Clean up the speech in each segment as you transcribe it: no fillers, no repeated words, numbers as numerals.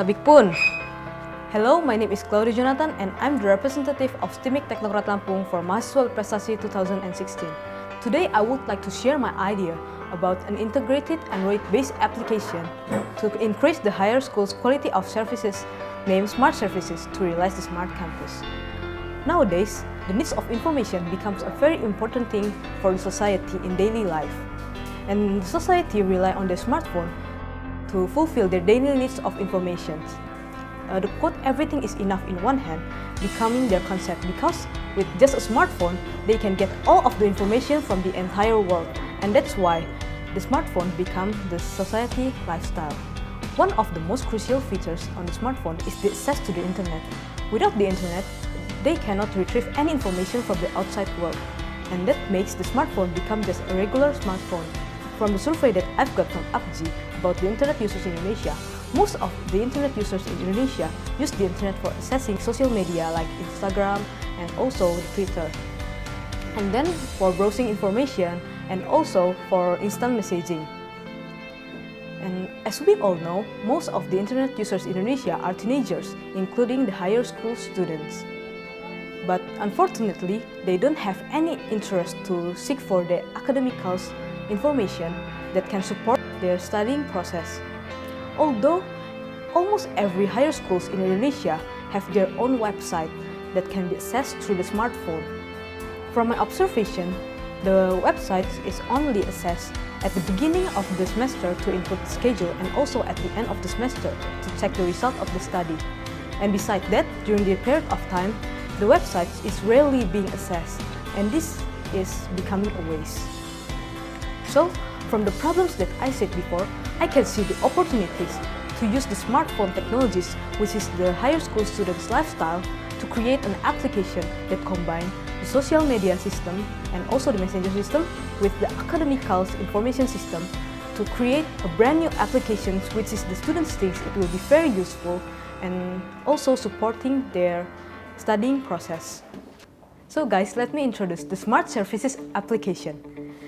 Sabik pun. Hello, my name is Claudia Jonathan and I'm the representative of Stmik Teknokrat Lampung for MAHASISWA BERPRESTASI 2016. Today I would like to share my idea about an integrated Android-based application to increase the higher school's quality of services named Smart Services to realize the smart campus. Nowadays, the needs of information becomes a very important thing for the society in daily life. And the society rely on their smartphone to fulfill their daily needs of information. The quote "everything is enough in one hand" becoming their concept because with just a smartphone, they can get all of the information from the entire world. And that's why the smartphone become the society lifestyle. One of the most crucial features on the smartphone is the access to the internet. Without the internet, they cannot retrieve any information from the outside world. And that makes the smartphone become just a regular smartphone. From the survey that I've got from UPG about the internet users in Indonesia, most of the internet users in Indonesia use the internet for accessing social media like Instagram and also Twitter. And then for browsing information and also for instant messaging. And as we all know, most of the internet users in Indonesia are teenagers, including the higher school students. But unfortunately, they don't have any interest to seek for the academical information that can support their studying process. Although almost every higher schools in Indonesia have their own website that can be accessed through the smartphone. From my observation, the website is only accessed at the beginning of the semester to input the schedule and also at the end of the semester to check the result of the study. And besides that, during the period of time, the website is rarely being accessed, and this is becoming a waste. So, from the problems that I said before, I can see the opportunities to use the smartphone technologies, which is the higher school students' lifestyle, to create an application that combines the social media system and also the messenger system with the academical information system to create a brand new application which is the students think it will be very useful and also supporting their studying process. So guys, let me introduce the Smart Services application.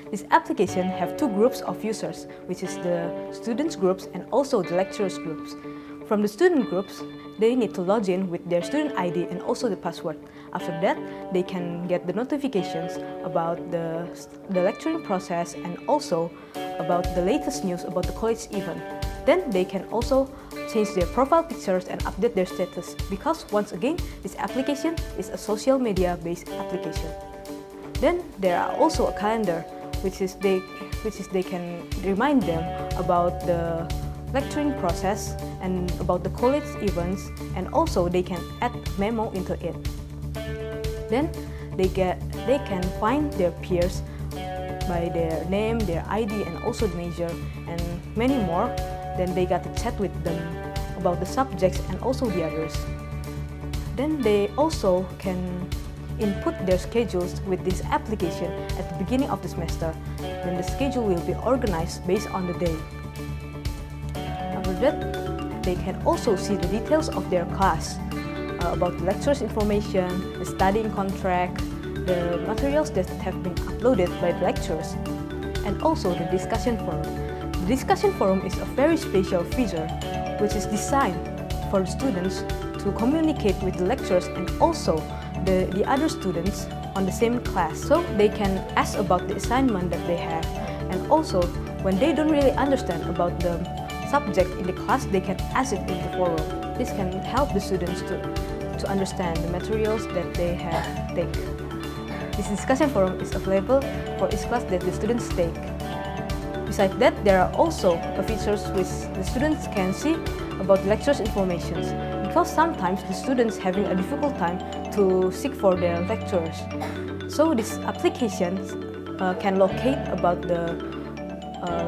This application have two groups of users, which is the students groups and also the lecturers groups. From the student groups, they need to log in with their student ID and also the password. After that, they can get the notifications about the lecturing process and also about the latest news about the college event. Then they can also change their profile pictures and update their status because once again, this application is a social media based application. Then there are also a calendar which is they can remind them about the lecturing process and about the college events, and also they can add memo into it. Then they can find their peers by their name, their ID, and also the major, and many more. Then they got to chat with them about the subjects and also the others. Then they also can input their schedules with this application at the beginning of the semester. Then the schedule will be organized based on the day. After that, they can also see the details of their class, about the lectures information, the studying contract, the materials that have been uploaded by the lecturers, and also the discussion forum. The discussion forum is a very special feature which is designed for the students to communicate with the lecturers and also the other students on the same class, so they can ask about the assignment that they have, and also when they don't really understand about the subject in the class, they can ask it in the forum. This can help the students to understand the materials that they have taken. This discussion forum is available for each class that the students take. Besides that, there are also features which the students can see about lectures information, because sometimes the students having a difficult time to seek for their lecturers. So this application can locate about the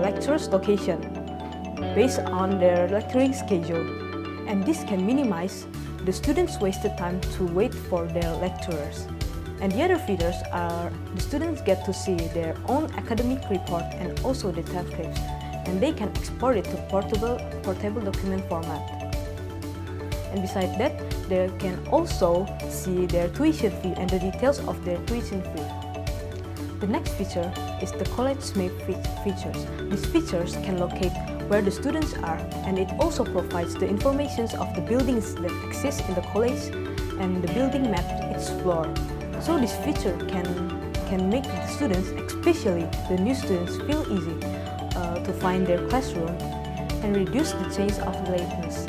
lecturers' location based on their lecturing schedule, and this can minimize the students' wasted time to wait for their lecturers. And the other features are the students get to see their own academic report and also the transcripts, and they can export it to portable document format. And besides that, they can also see their tuition fee and the details of their tuition fee. The next feature is the college map features. These features can locate where the students are, and it also provides the information of the buildings that exist in the college and the building map its floor. So this feature can make the students, especially the new students, feel easy to find their classroom and reduce the chance of lateness.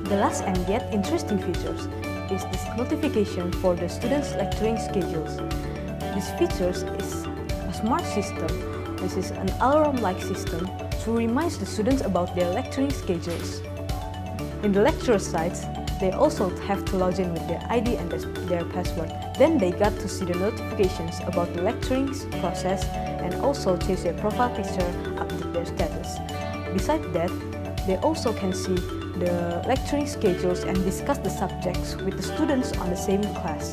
The last and yet interesting features is this notification for the students' lecturing schedules. This feature is a smart system, which is an alarm-like system to remind the students about their lecturing schedules. In the lecture sites, they also have to log in with their ID and their password. Then they got to see the notifications about the lecturing process and also change their profile picture, update their status. Besides that, they also can see the lecturing schedules and discuss the subjects with the students on the same class.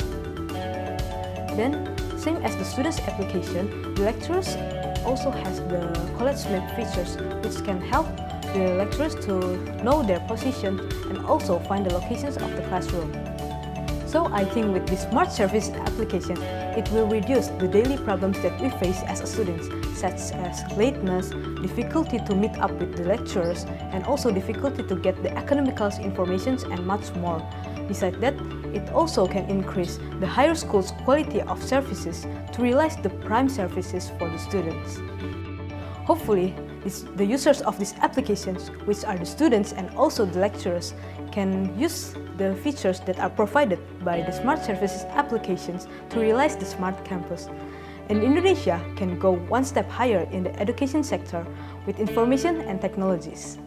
Then, same as the students' application, the lecturers also has the college map features, which can help the lecturers to know their position and also find the locations of the classroom. So I think with this smart service application, it will reduce the daily problems that we face as students, such as lateness, difficulty to meet up with the lecturers, and also difficulty to get the academic information and much more. Besides that, it also can increase the higher school's quality of services to realize the prime services for the students. Hopefully, the users of these applications, which are the students and also the lecturers, can use the features that are provided by the smart services applications to realize the smart campus. And Indonesia can go one step higher in the education sector with information and technologies.